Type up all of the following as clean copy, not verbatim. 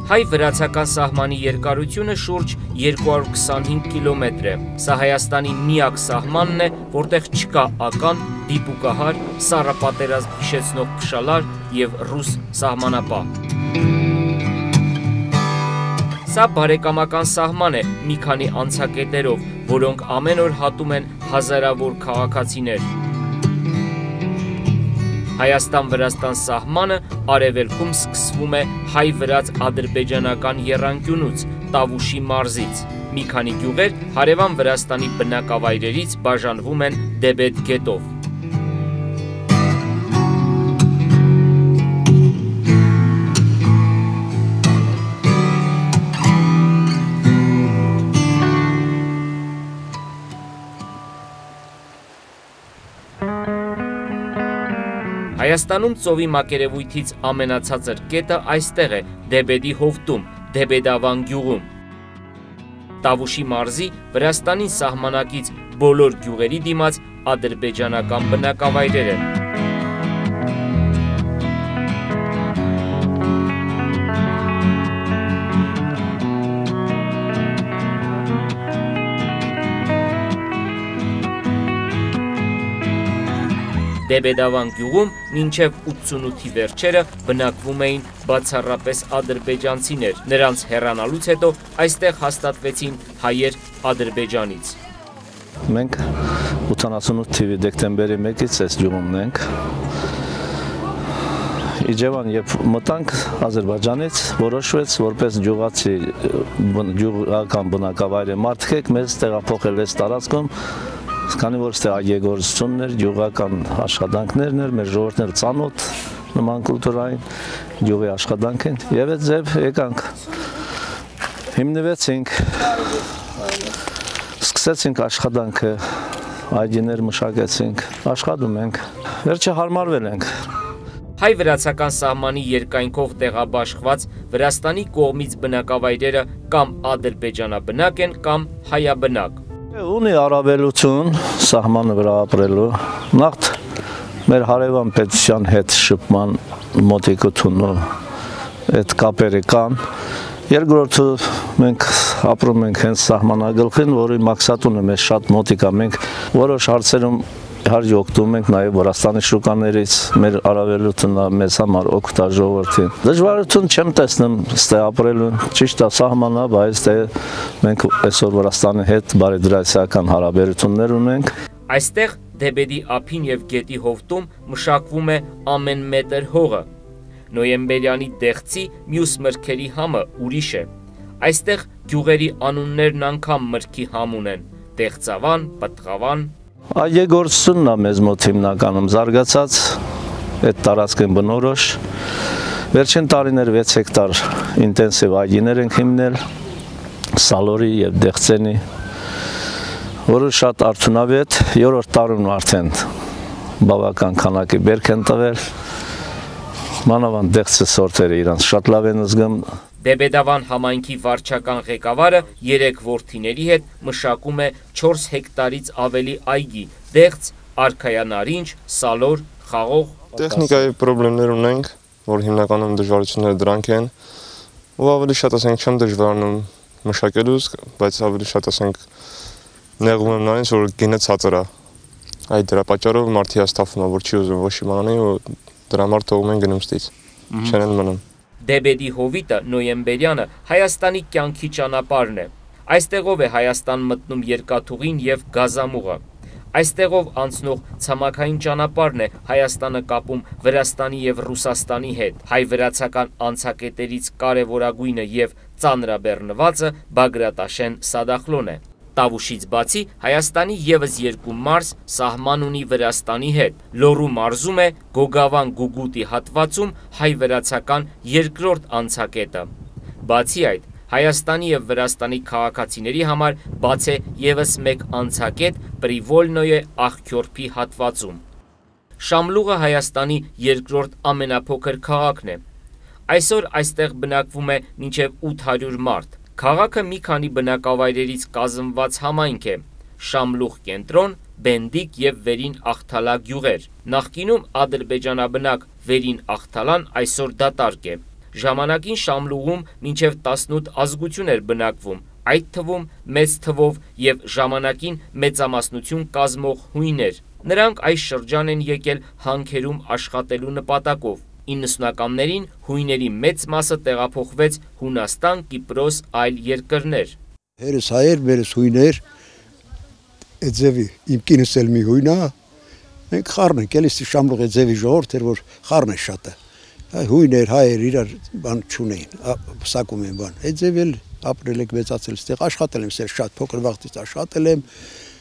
Հայ-վրացական սահմանի երկարությունը շուրջ 225 կիլոմետր է։ Սա Հայաստանի միակ սահմանն է, որտեղ չկա ական, դիպուկահար, սառապատերազմ հիշեցնող փշալար և ռուս սահմանապահ։ Սա բարեկամական սահման է մի քանի անցակետերով, որոնք ամեն օր հատում են հազարավոր քաղաքացիներ։ Հայաստան-Վրաստան սահմանը արևելքում սկսվում է հայ-վրաց-ադրբեջանական եռանկյունուց, Տավուշի մարզից։ Մի քանի գյուղեր հարևան Վրաստանի բնակավայրերից բաժանվում են Դեբեդ գետով։ Հայաստանում ծովի մակերևույթից ամենացածր կետը այստեղ է, Դեբեդի հովտում, Դեբեդավան գյուղում։ Տավուշի մարզի Վրաստանին սահմանակից բոլոր գյուղերի դիմաց ադրբեջանական բնակավայրեր են։ Դեբեդավան գյուղում մինչև 88-ի վերջերը բնակվում էին բացառապես ադրբեջանցիներ, նրանց հեռանալուց հետո այստեղ հաստատվեցին հայեր Ադրբեջանից։ Մենք 88 թվականի դեկտեմբերի 1-ից այս գյուղումն ենք։ Իջևան երբ մտանք Ադրբեջանից, որոշվեց որպես գյուղացի գյուղական բնակավայր մարդիկ եք մեզ տեղափոխել այս տարածքում, քանի որ ստեղ այգեգործություններ, գյուղական աշխատանքներն էր, մեր ժողովուրդն էր ծանոթ նման կուլտուրային, գյուղի աշխատանք են, եւ այդ ձև եկանք, հիմնվեցինք, սկսեցինք աշխատանքը, այգիներ մշակեցինք, աշխատում ենք, վերջը հարմարվել ենք։ Հայ-վրացական սահմանի երկայնքով տեղաբաշխված Վրաստանի կողմից բնակավայրերը կամ ադրբեջանաբնակ են, կամ հայաբնակ։ Ունի առավելություն սահմանը վրա ապրելու, նախ մեր հարևան պետության հետ շփման մոտիկությունն ու այդ կապերը կան, երկրորդը մենք ապրում ենք հենց սահմանագլխին, որի մաքսատունը մեզ շատ մոտիկ է, մենք որոշ հարցերում իհարկե օգտվում ենք նաև Վրաստանի շուկաներից, մեր առավելությունը մեզ համար օգուտ է ժողովրդին։ Դժվարություն չեմ տեսնում ստե ապրելու, ճիշտ է սահմանա, բայց մենք այսօր Վրաստանի հետ բարեդրացիական հարաբերություններ ունենք։ Այստեղ Դեբեդի ափին եւ գետի հովտում մշակվում է ամեն մետր հողը։ Նոյեմբերյանի դեղցի մյուս մրգերի համը ուրիշ է։ Այստեղ գյուղերի անուններն անգամ մրգի համ ունեն՝ Դեղցավան, Պտղավան։ Այգեգործությունն է մեզ մոտ հիմնականում զարգացած, այդ տարածքն բնորոշ։ Վերջին տարիներ 6 հեկտար ինտենսիվ այգիներ ենք հիմնել, սալորի եւ դեղցենի, որը շատ արդյունավետ, 3-րդ տարում արդեն բավական քանակի բերք են տվել, մանավանդ դեղցի սորտերը իրանց շատ լավ են զգում։ Դեբեդավան համայնքի վարչական ղեկավարը 3 որդիների հետ մշակում է 4 հեկտարից ավելի այգի, դեղց, արքայանարինջ, սալոր, խաղող։ Տեխնիկայի խնդիրներ ունենք, որ հիմնականում դժվարությունները դրանք են, ու ավելի շատ ասենք չեմ դժվարանում մշակելուց, բայց ավելի շատ ասենք նեղվում եմ նրանից, որ գինը ցածր է։ Այդ դրա պատճառով մարդի հաստատվում է, որ չի ուզում ոչ իմանալ ու դրա համար թողում են գնում ստից, չեն մնում։ Դեբեդի հովիտը նոյեմբերյանը Հայաստանի կյանքի ճանապարհն է։ Այստեղով է Հայաստան մտնում երկաթուղին եւ գազամուղը։ Այստեղով անցնող ցամաքային ճանապարհն է Հայաստանը կապում Վրաստանի եւ Ռուսաստանի հետ։ Հայ-վրացական անցակետերից կարևորագույնը եւ ծանրաբեռնվածը Բագրատաշեն Սադախլոն է։ Տավուշից բացի Հայաստանի եւս 2 մարզ սահման ունի Վրաստանի հետ։ Լոռու մարզում է Գոգավան Գուգուտի հատվածում հայ-վրացական երկրորդ անցակետը։ Բացի այդ, Հայաստանի եւ Վրաստանի քաղաքացիների համար բաց է եւս մեկ անցակետ Պրիվոլնոյե աղքյորփի հատվածում։ Շամլուղը Հայաստանի երկրորդ ամենափոքր քաղաքն է։ Այսօր այստեղ բնակվում է մինչև 800 մարդ։ Քաղաքը մի քանի բնակավայրերից կազմված համայնք է՝ Շամլուղ կենտրոն, Բենդիկ եւ Վերին Աղթալա գյուղեր։ Նախկինում ադրբեջանաբնակ Վերին Աղթալան այսօր դատարկ է։ Ժամանակին Շամլուղում մինչև 18 ազգություն էր բնակվում, այդ թվում մեծ թվով և ժամանակին մեծամասնություն կազմող հույներ։ Նրանք այս շրջան են եկել հանքերում աշխատելու նպատակով։ 90-ականներին հույների մեծ մասը տեղափոխվեց Հունաստան, Կիպրոս, այլ երկրներ։ Հերս հայեր, մերս հույներ, այդ ձևի իմ կինս էլ մի հույն է, մենք խառն ենք, էլի Շամլուղի ձևի ժողովուրդ էր, որ խառն է շատը։ Հույներ, հայեր իրար բան չունեին, սակում են բան։ Այդ ձև էլ ապրել եք, մեծացել ստեղ, աշխատել եմ սեր շատ, փոքր վաղտից աշխատել եմ,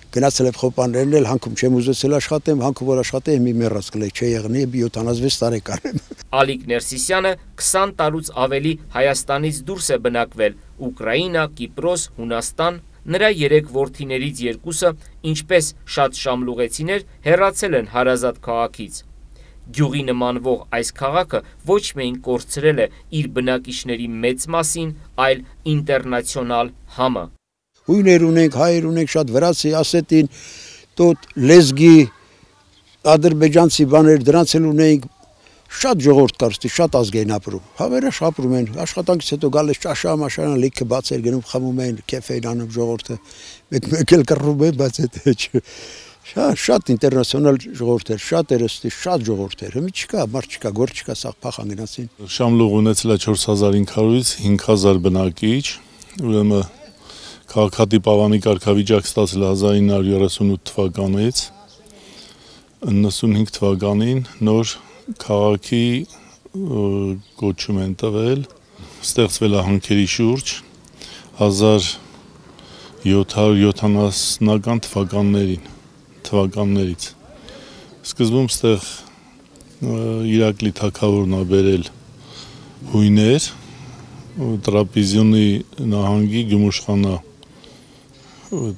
գնացել եմ խոպաններն էլ, հանքում չեմ ուզեցել աշխատեմ, հանքում որ աշխատեմ, մի մեռած կլեի, չէ եղնի, 76 տարեկան եմ։ Ալիկ Ներսիսյանը 20 տարուց ավելի Հայաստանից դուրս է բնակվել, Ուկրաինա, Կիպրոս, Հունաստան, նրա 3 որդիներից 2-ը, ինչպես շատ շամլուղեցիներ, հեռացել են հարազատ քաղաքից։ Գյուղի նմանվող այս քաղաքը ոչ միայն կորցրել է իր բնակիչների մեծ մասին, այլ ինտերնացիոնալ համը։ Հույներ ունենք, հայեր ունենք, շատ վրացի, ասետին, տոտ, լեզգի, ադրբեջանցի բաներ, դրանց էլ ունենք, շատ ժողովուրդ կար, շատ ազգային ապրում, հավերաշ ապրում են, աշխատանքից հետո գալիս ճաշա, մաշարան, լիքը բացեր գնում, խմում են, կեֆ էին անում ժողովուրդը, մեկ էլ կռվում են, բայց հետ շատ ինտերնացիոնալ ժողովուրդ էր, շատ էր ըստի, շատ ժողովուրդ էր, մի չկա, մարդ չկա, գոր չկա, սաղ փախան գնացին։ Շամլուղ ունեցել է 4500-ից 5000 բնակիչ, ուրեմն քաղաքատիպ ավանի կարգավիճակ ստացել 1938 թվականից, 95 թվականին նոր քաղաքի կոչում են տվել, ստեղծվել է հանքերի շուրջ 1770-ական թվականներից։ Սկզբում ստեղ Իրակլի թագավորն է բերել հույներ, Տրապիզյոնի նահանգի Գումուշխանա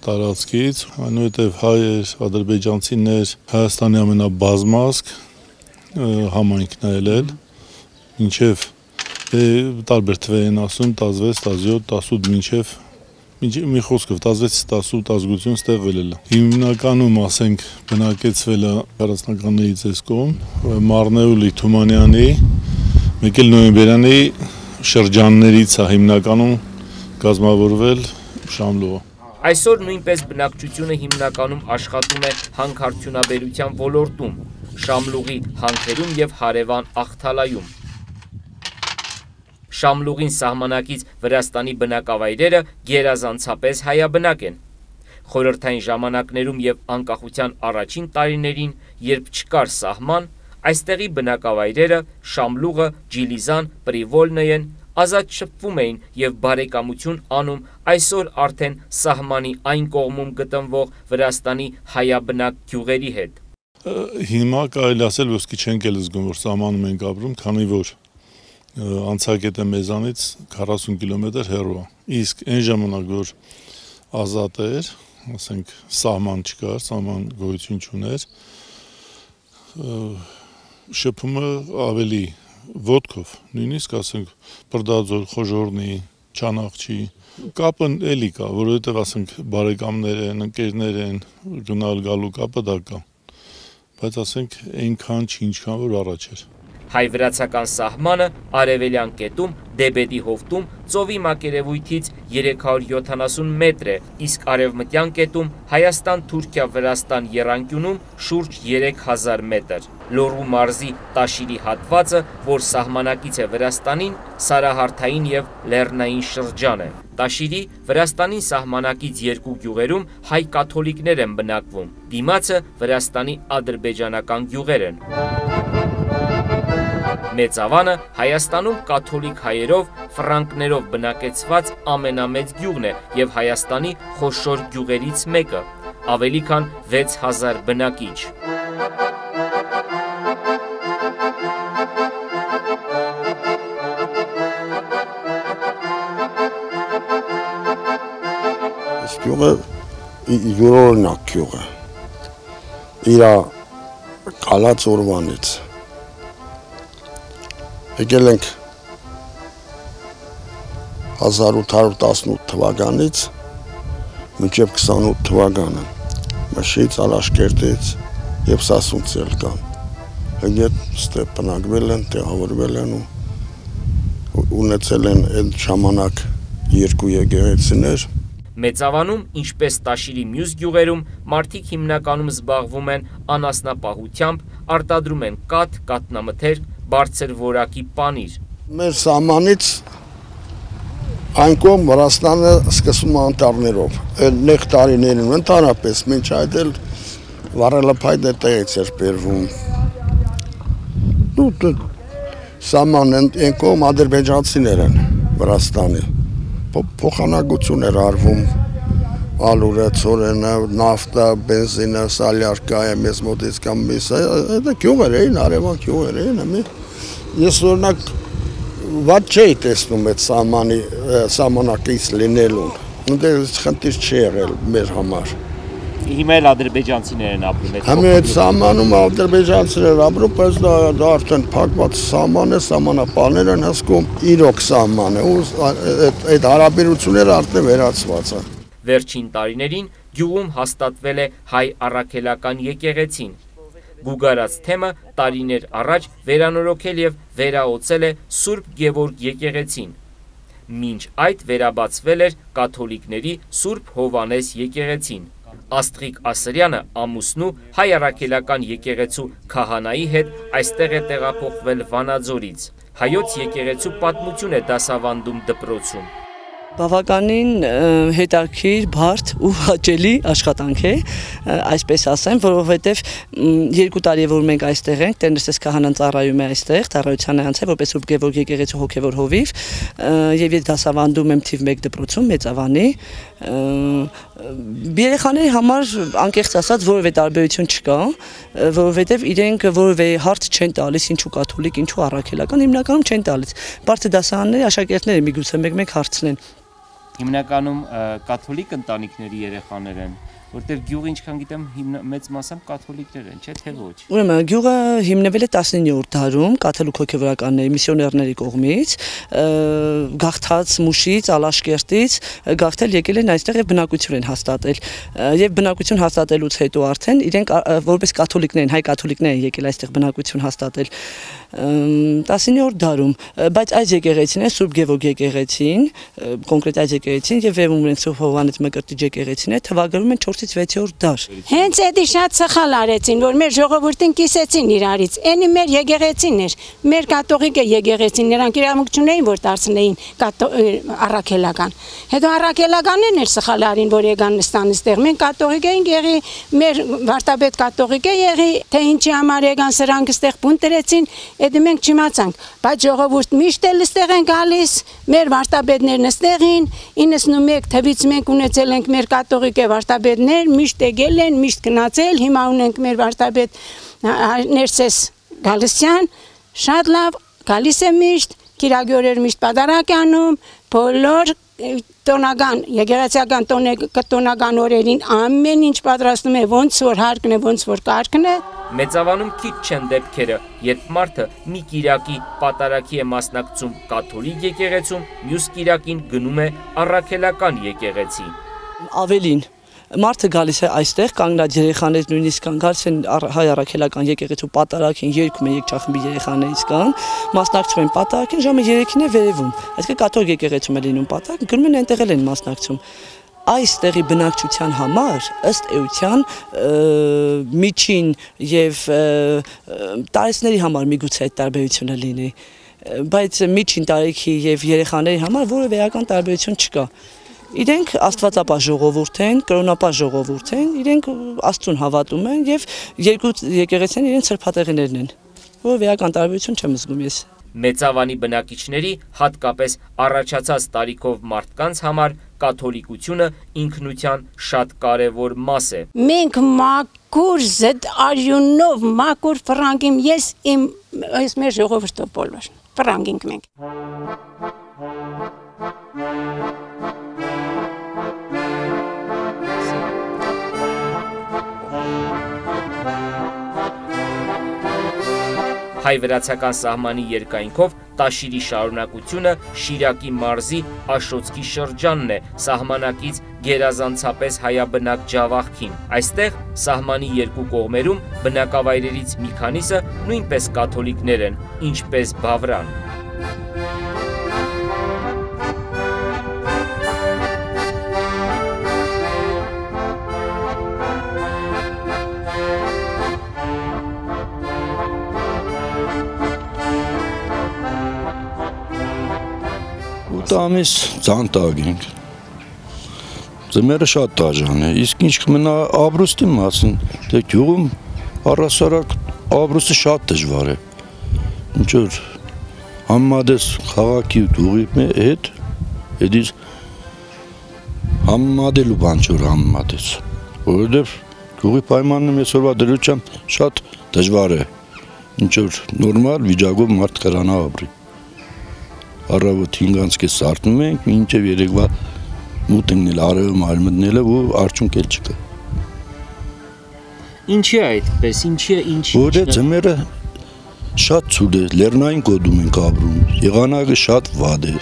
տարածքից, այնուհետև հայեր, ադրբեջանցիներ, Հայաստանի ամենաբազմազգ համայնքն է ելել, մինչև տարբեր թվեր են ասում, 16, 17, 18, մինչև մի խոսքով 16-ից 18 ազգություն ստեղվել է։ Հիմնականում, ասենք, բնակեցվել է առանձնականներից այս կողմ, Մարնեուլի, Թումանյանի, մեկ էլ նոյեմբերյանի շրջաններից է հիմնականում կազմավորվել Շամլուղը։ Այսօր նույնպես բնակչությունը հիմնականում աշխատում է հանքարդյունաբերության ոլորտում, Շամլուղի հանքերում և հարևան Աղթալայում։ Շամլուղին սահմանակից Վրաստանի բնակավայրերը գերազանցապես հայաբնակ են։ Խորհրդային ժամանակներում և անկախության առաջին տարիներին, երբ չկար սահման, այստեղի բնակավայրերը Շամլուղը, Ջիլիզան, Պրիվոլնոյեն ազատ շփվում էին և բարեկամություն անում այսօր արդեն սահմանի այն կողմում գտնվող Վրաստանի հայաբնակ գյուղերի հետ։ Հիմա կարելի ասել ոսկի չենք էլ զգում, որ սահմանում ենք ապրում, քանի որ անցակետը մեզանից 40 կիլոմետր հեռու է։ Իսկ այն ժամանակ, որ ազատ էր, ասենք սահման չկար, սահման գոյություն չուներ, շփումը ավելի ոտքով, նույնիսկ ասենք Պրդաձոր, Խոժորնի, Չանաղջի, կապը էլի կա, որովհետև ասենք բարեկամներ են, ընկերներ են, գնալ գալու կապը դա կա, բայց ասենք այնքան չի, ինչքան որ առաջ էր։ Հայ-վրացական սահմանը արևելյան կետում, Դեբեդի հովտում, ծովի մակերևույթից 370 մետր է, իսկ արևմտյան կետում Հայաստան-Թուրքիա-Վրաստան եռանկյունում շուրջ 3000 մետր։ Լոռու մարզի Տաշիրի հատվածը, որ սահմանակից է Վրաստանին, սարահարթային և լեռնային շրջան է։ Տաշիրի Վրաստանին սահմանակից 2 գյուղերում հայ կաթոլիկներ են բնակվում, դիմացը Վրաստանի ադրբեջանական գյուղեր են։ Մեծավանը Հայաստանում կաթոլիկ հայերով, ֆրանկներով բնակեցված ամենամեծ գյուղն է և Հայաստանի խոշոր գյուղերից մեկը, ավելի քան 6000 բնակիչ։ Այս գյուղը յուրօրինակ գյուղ է, իր կալած օրվանից։ Եկել ենք 1818 թվականից մինչև 28 թվականը, Մշից, Ալաշկերտից և Սասունցի էլ կան։ Հենց ստեղ բնակվել են, տեղավորվել են ու ունեցել են այդ ժամանակ երկու եկեղեցիներ։ Մեծավանում, ինչպես Տաշիրի մյուս գյուղերում, մարդիկ հիմնականում զբաղվում են անասնապահությամբ, արտադրում են կաթ, կաթնամթերք, բարձր որակի պանիր։ Մեր սահմանից այն կողմ Վրաստանը սկսում է անտառներով, նեղ տարիներին ընդհանրապես մինչ այդ էլ վառելափայտը տեղից էր բերվում։ Սահմանն այն կողմ ադրբեջանցիներ են Վրաստանի։ Փոխանակություն էր արվում ալուրը, ցորենը, նավթը, բենզինը, սալյարկա, մեզ մոտից կամ միսը, դա գյուղեր էին, արևան գյուղեր էին, ես օրինակ վատ չէի տեսնում այդ սահմանակից լինելուն, այնտեղ խնդիր չի եղել մեր համար։ Հիմա էլ ադրբեջանցիներ են ապրում այդ։ Հիմա այդ սահմանում ադրբեջանցիներ ապրում, բայց դա արդեն փակված սահման է, սահմանապահներ են հսկում, իրոք սահման է, այդ հարաբերությունները արդեն վերացված են։ Վերջին տարիներին գյուղում հաստատվել է հայ առաքելական եկեղեցին։ Գուգարած թեմը տարիներ առաջ վերանորոգել եւ վերաօծել է Սուրբ Գևորգ եկեղեցին։ Մինչ այդ վերաբացվել էր կաթոլիկների Սուրբ Հովանես եկեղեցին։ Աստղիկ Ասրյանը ամուսնու հայ առաքելական եկեղեցու քահանայի հետ այստեղ է տեղափոխվել Վանաձորից։ Հայոց եկեղեցու պատմություն է դասավանդում դպրոցում։ Բավականին հետաքրքիր, բարդ ու հաճելի աշխատանք է, այսպես ասեմ, որովհետև 2 տարի է որ մենք այստեղ ենք, Տերնեսես քահանան ծառայում է այստեղ, ծառայության է անցել որպես Սուրբ Գևորգ եկեղեցու հոգևոր հովիվ, եւ ես դասավանդում եմ թիվ 1 դպրոցում Մեծավանի։ Երեխաների համար անկեղծ ասած որևէ տարբերություն չկա, որովհետև իրենք որևէ հարց չեն տալիս, ինչու կաթոլիկ, ինչու առաքելական, հիմնականում չեն տալիս։ Բարձր դասարանների աշակերտները միգուցե մեկ-մեկ հարցնեն։ Հիմնականում կաթոլիկ ընտանիքների երեխաներ են, որտեղ գյուղը ինչքան գիտեմ մեծ մասամբ կաթոլիկներ են, չէ՞ թե ոչ։ Ուրեմն գյուղը հիմնվել է 19-րդ դարում կաթոլիկ հոգևորականների, միսիոներների կողմից, գաղթած Մուշից, Ալաշկերտից, գաղթել եկել են այստեղ եւ բնակություն են հաստատել։ Եվ բնակություն հաստատելուց հետո արդեն իրենք որպես կաթոլիկներ են, հայ կաթոլիկներ են եկել այստեղ բնակություն հաստատել 19-րդ դարում, բայց այս եկեղեցին է Սուրբ Գևորգ եկեղեցին, կոնկրետ այս եկեղեցին եւ Վեվում են Սուրբ Հովանես Մկրտիչ եկեղեցին է, թվագրվում են 4-ից 6-րդ դար։ Հենց էդի շատ սխալ արեցին, որ մեր ժողովուրդին կիսեցին իրարից։ Էնի մեր եկեղեցին էր, մեր կաթողիկը եկեղեցին, նրանք իրավունք չունեին, որ դարձնեին առաքելական։ Հետո առաքելականներն էր սխալ արին, որ եկան նստան այստեղ։ Մենք կաթողիկ էինք եղի, մեր վարդապետ կաթողիկ է եղի, թե ինչի համար եկան սրանք այստեղ բուն դրեցին, Էդի մենք չիմացանք, բայց ժողովուրդ միշտ էլ այստեղ են գալիս, մեր վարդապետներն այստեղին, 91 թվից մենք ունեցել ենք մեր կաթողիկ վարդապետներ, միշտ եկել են, միշտ գնացել, հիմա ունենք մեր վարդապետ Ներսես Գալստյան, շատ լավ, գալիս է միշտ, կիրագորեր միշտ պատարակ է անում, բոլոր տոնական, եկեղեցական տոնական օրերին ամեն ինչ պատրաստում է, ոնց որ հարկն է, ոնց որ կարգն է։ Մեծավանում քիչ չեն դեպքերը, երբ մարդը մի կիրակի պատարակի է մասնակցում կաթոլիկ եկեղեցում, մյուս կիրակին գնում է առաքելական եկեղեցի։ Ավելին, մարդը գալիս է այստեղ, կանգնած երեխաներ նույնիսկ կան, գալիս են հայ առաքելական եկեղեցու պատարակին, երգում են եկչախմբի երեխաներից կան, մասնակցում են պատարակին, ժամը 3-ին է վերևում, այսինքն կաթոլիկ եկեղեցում է լինում պատարակ, գնում են այնտեղ են մասնակցում։ Այստեղի բնակչության համար ըստ էության միջին եւ տարեցների համար միգուցե այդ տարբերությունը լինի, բայց միջին տարիքի եւ երեխաների համար որևէ էական տարբերություն չկա։ Իրենք աստվածապահ ժողովուրդ են, կրոնապահ ժողովուրդ են, իրենք Աստծուն հավատում են եւ երկու եկեղեցին իրենց սրբատեղիներն են։ Որևէ էական տարբերություն չեմ զգում ես։ Մեծավանի բնակիչների, հատկապես առաջացած տարիքով մարդկանց համար կաթոլիկությունը ինքնության շատ կարևոր մաս է։ Մենք մաքուր զդ արյունով, մաքուր ֆրանգիմ, ես մեր ժողովուրդով բոլոր, ֆրանգինք մենք։ Հայ-վրացական սահմանի երկայնքով Տաշիրի շարունակությունը Շիրակի մարզի Աշոցքի շրջանն է, սահմանակից գերազանցապես հայաբնակ Ջավախքին։ Այստեղ սահմանի երկու կողմերում բնակավայրերից մի քանիսը նույնպես կաթոլիկներ են, ինչպես Բավրան։ 7 ամիս ցանտակ ենք։ Ձմերը շատ դաժան է, իսկ ինչ կմնա Աբրուստի մասին, դե գյուղում առասարակ Աբրուստը շատ դժվար է։ Ինչ որ համեմատես քաղաքի ու գյուղի հետ, հետից համեմատելու բան չոր համեմատես, որովհետև գյուղի պայմաններում այսօրվա դրությամբ շատ դժվար է, ինչ որ նորմալ վիճակով մարդ կրանա ապրի։ Առավոտ 5-ից սարթնում ենք, մինչև երեկվա մութ ընկնել, արևում մտնելը ու արդյունք էլ չկա։ Ինչի է այդպես, ինչի։ Որը ձմերը շատ ցուրտ է, լեռնային գոտում ենք ապրում, եղանակը շատ վատ է։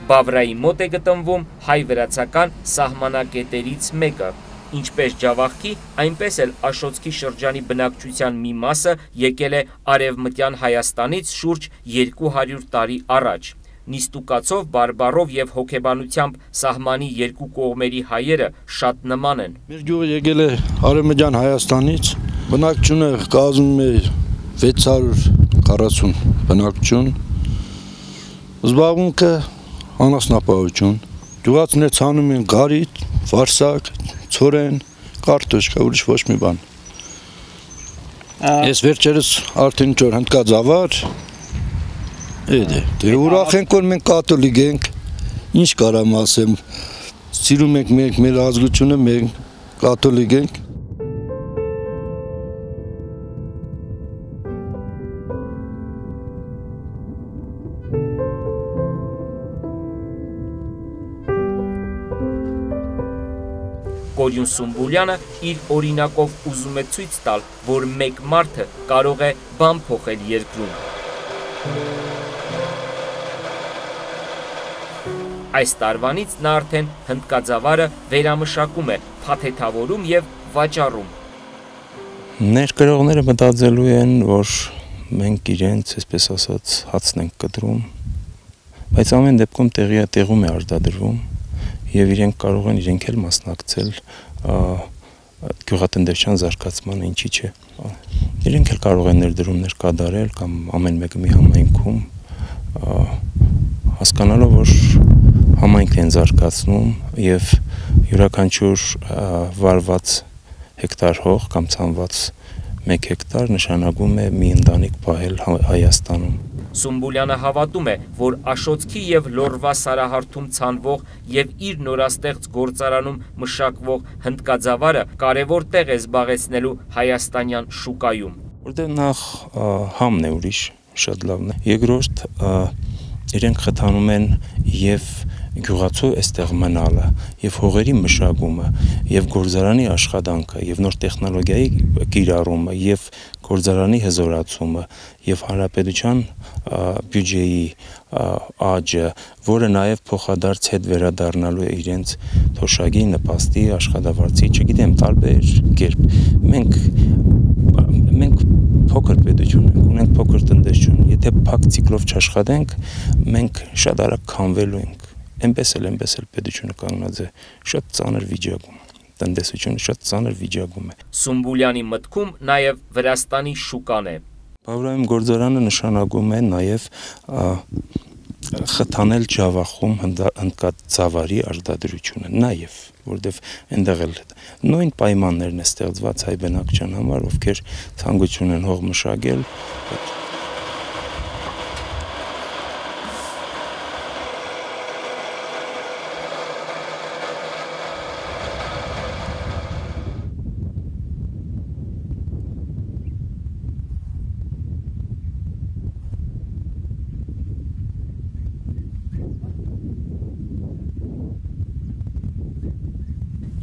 Բավրայի մոտ է գտնվում հայ-վրացական սահմանակետերից մեկը, ինչպես Ջավախքի, այնպես էլ Աշոտսկի շրջանի բնակչության մի մասը եկել է Արևմտյան Հայաստանից շուրջ 200 տարի առաջ։ Նիստուկացով, բարբառով եւ հոգեբանությամբ սահմանի երկու կողմերի հայերը շատ նման են։ Մեր գյուղը եկել է Արևմտյան Հայաստանից, բնակչությունը կազմում է 640 բնակչություն, զբաղմունքը անասնապահություն, գյուղացիները ցանում են գարիտ, վարսակ, ցորեն, կարտոշկա, ուրիշ ոչ մի բան։ Ես վերջերս արդեն ինչ որ հնդկաձավար, դե ուրախ ենք, որ մենք կաթոլիկ ենք, ինչ կարամ ասեմ, սիրում ենք մենք մեր ազգությունը, մենք կաթոլիկ ենք։ Կորյուն Սումբուլյանը իր օրինակով ուզում է ցույց տալ, որ մեկ մարդը կարող է բան փոխել երկրում։ Այս տարվանից նա արդեն հնդկաձավարը վերամշակում է, փաթեթավորում եւ վաճառում։ Ներկրողները մտածելու են, որ մենք իրենց, այսպես ասած, հացն ենք կտրում, բայց ամեն դեպքում տեղում է արտադրվում եւ իրենք կարող են իրենք էլ մասնակցել գյուղատնտեսության զարգացմանը, ինչի՞ չէ։ Իրենք էլ կարող են ներդրումներ կատարել կամ ամեն մեկը մի համայնքում հասկանալով, որ համայնքն են զարգացնում եւ յուրաքանչյուր վարված հեկտար հող կամ ցանված 1 հեկտար նշանակում է մի ընտանիք պահել Հայաստանում։ Սումբուլյանը հավատում է, որ Աշոտսկի եւ Լոռվա Սարահարթում ցանվող եւ իր նորաստեղծ գործարանում մշակվող հնդկաձավարը կարևոր տեղ է զբաղեցնելու հայաստանյան շուկայում։ Որտեղ նախ համն է ուրիշ, շատ լավն է։ Երկրորդ իրենք խթանում են եւ գյուղացու այստեղ մնալը, եւ հողերի մշակումը, եւ գործարանի աշխատանքը, եւ նոր տեխնոլոգիայի կիրառումը, եւ գործարանի հզորացումը, եւ հանրապետության բյուջեի աճը, որը նաեւ փոխադարձ հետ վերադառնալու է իրենց թոշակի, նպաստի, աշխատավարձի, չգիտեմ, տարբեր կերպ։ Մենք փոքր պետություն ենք, ունենք փոքր տնտեսություն, եթե փակ ցիկլով չաշխատենք, մենք շատ արագ քանվելու ենք։ Այնպես էլ պետությունը կանգնած է շատ ծանր վիճակում, տնտեսությունը շատ ծանր վիճակում է։ Սումբուլյանի մտքում նաև Վրաստանի շուկան է։ Բավրայում գործարանը նշանակում է նաև խթանել Ջավախքում հնդկաձավարի արտադրությունը, նաև, որտեղ այնտեղ էլ նույն պայմաններն է ստեղծված հայ բնակչության համար, ովքեր ցանկություն են հող մշակել։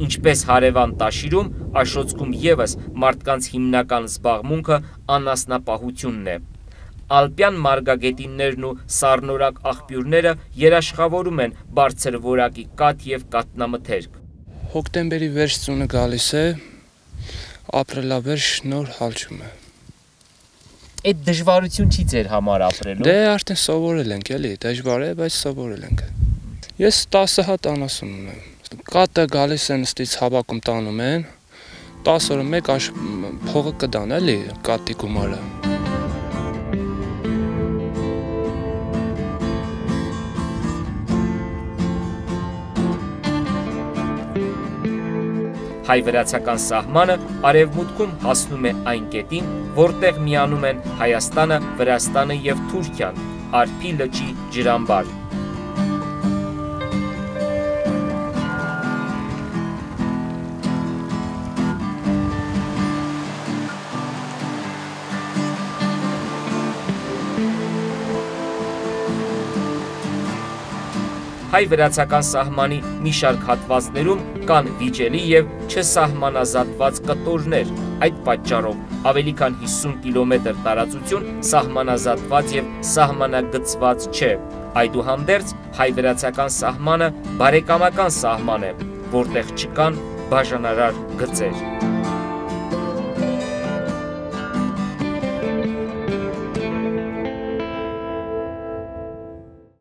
Ինչպես հարևան Տաշիրում, Աշոտսկում ևս մարդկանց հիմնական զբաղմունքը անասնապահությունն է։ Ալպյան մարգագետիններն ու սառնորակ աղբյուրները երաշխավորում են բարձր որակի կաթ եւ կաթնամթերք։ Հոկտեմբերի վերջ ծունը գալիս է, ապրելավերջ նոր հալչում է։ Այդ դժվարություն չի ձեր համար ապրելու։ Դե արդեն սովորել ենք, էլի, դժվար է, բայց սովորել ենք։ Ես 10 հատ անասուն ունեմ։ Կատը գալիս են ստից հավաքում տանում են, 10 օրը մեկ փողը կդան էլի կատի գումարը։ Հայ-վրացական սահմանը արևմուտքում հասնում է այն կետին, որտեղ միանում են Հայաստանը, Վրաստանը և Թուրքիան, Արփի լճի ջրամբար։ Հայ-վրացական սահմանի մի շարք հատվածներում կան վիճելի և չսահմանազատված կտորներ, այդ պատճառով ավելի քան 50 կիլոմետր տարածություն սահմանազատված և սահմանագծված չէ, այդուհանդերձ հայ-վրացական սահմանը բարեկամական սահման է, որտեղ չկան բաժանարար գծեր։